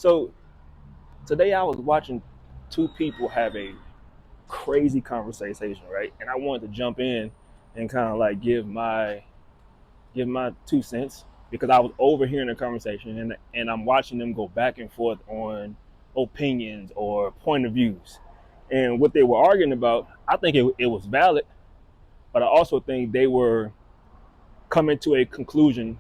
So today I was watching two people have a crazy conversation, right? And I wanted to jump in and kind of like give my 2 cents because I was overhearing the conversation and I'm watching them go back and forth on opinions or point of views. And what they were arguing about, I think it was valid, but I also think they were coming to a conclusion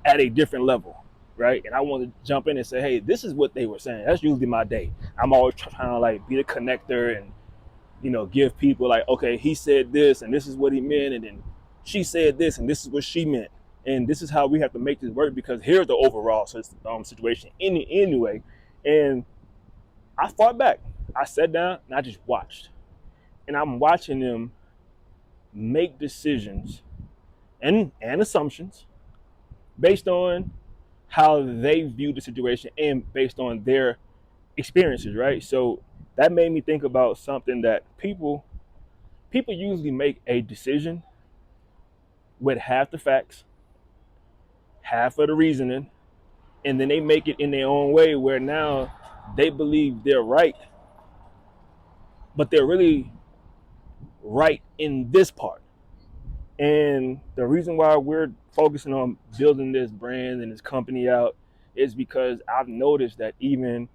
at a different level, right? And I want to jump in and say, hey, this is what they were saying. That's usually my day. I'm always trying to like be the connector and give people like, okay, he said this and this is what he meant, and then she said this and this is what she meant, and this is how we have to make this work because here's the overall situation anyway. And I fought back. I sat down and I just watched, and I'm watching them make decisions and assumptions based on how they view the situation and based on their experiences, right? So that made me think about something that people usually make a decision with half the facts, half of the reasoning, and then they make it in their own way where now they believe they're right, but they're really right in this part. And the reason why we're focusing on building this brand and this company out is because I've noticed that even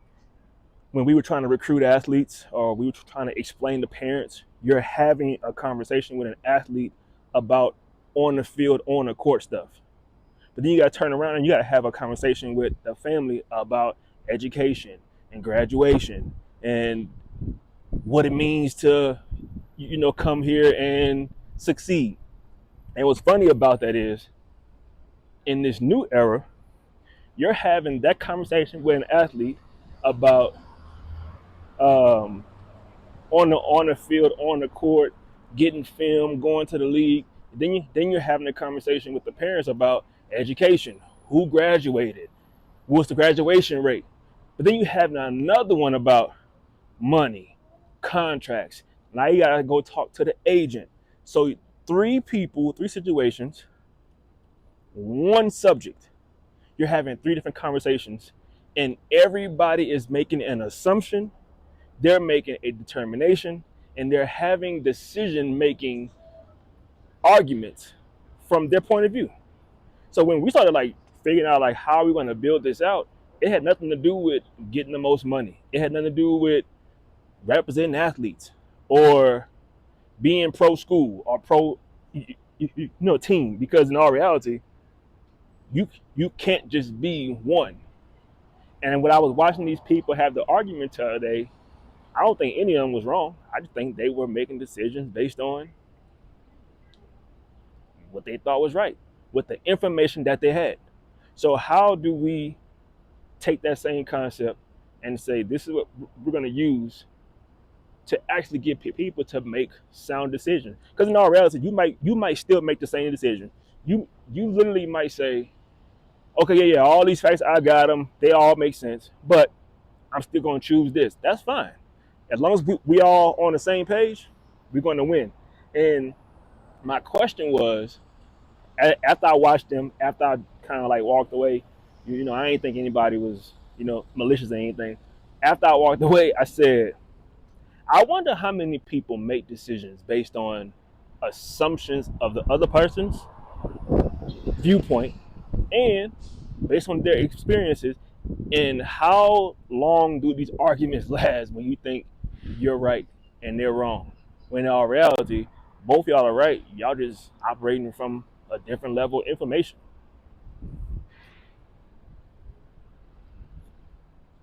when we were trying to recruit athletes or we were trying to explain to parents, you're having a conversation with an athlete about on the field, on the court stuff. But then you got to turn around and you got to have a conversation with the family about education and graduation and what it means to, come here and succeed. And what's funny about that is in this new era, you're having that conversation with an athlete about um, on the field, on the court, getting film, going to the league. Then you're having a conversation with the parents about education, who graduated, what's the graduation rate. But then you have another one about money, contracts. Now you gotta go talk to the agent. So three people, three situations, one subject. You're having three different conversations, and everybody is making an assumption, they're making a determination, and they're having decision making arguments from their point of view. So when we started like figuring out like how we're going to build this out, it had nothing to do with getting the most money. It had nothing to do with representing athletes or being pro school or pro team, because in all reality, you can't just be one. And when I was watching these people have the argument today, I don't think any of them was wrong. I just think they were making decisions based on what they thought was right with the information that they had. So how do we take that same concept and say this is what we're going to use to actually get people to make sound decisions? Because in all reality, you might still make the same decision. You literally might say, okay, yeah, all these facts I got them, they all make sense, but I'm still going to choose this. That's fine, as long as we all on the same page, we're going to win. And my question was, after I watched them, after I kind of like walked away, I ain't think anybody was, malicious or anything. After I walked away, I said, I wonder how many people make decisions based on assumptions of the other person's viewpoint and based on their experiences, and how long do these arguments last when you think you're right and they're wrong? When in all reality, both y'all are right. Y'all just operating from a different level of information.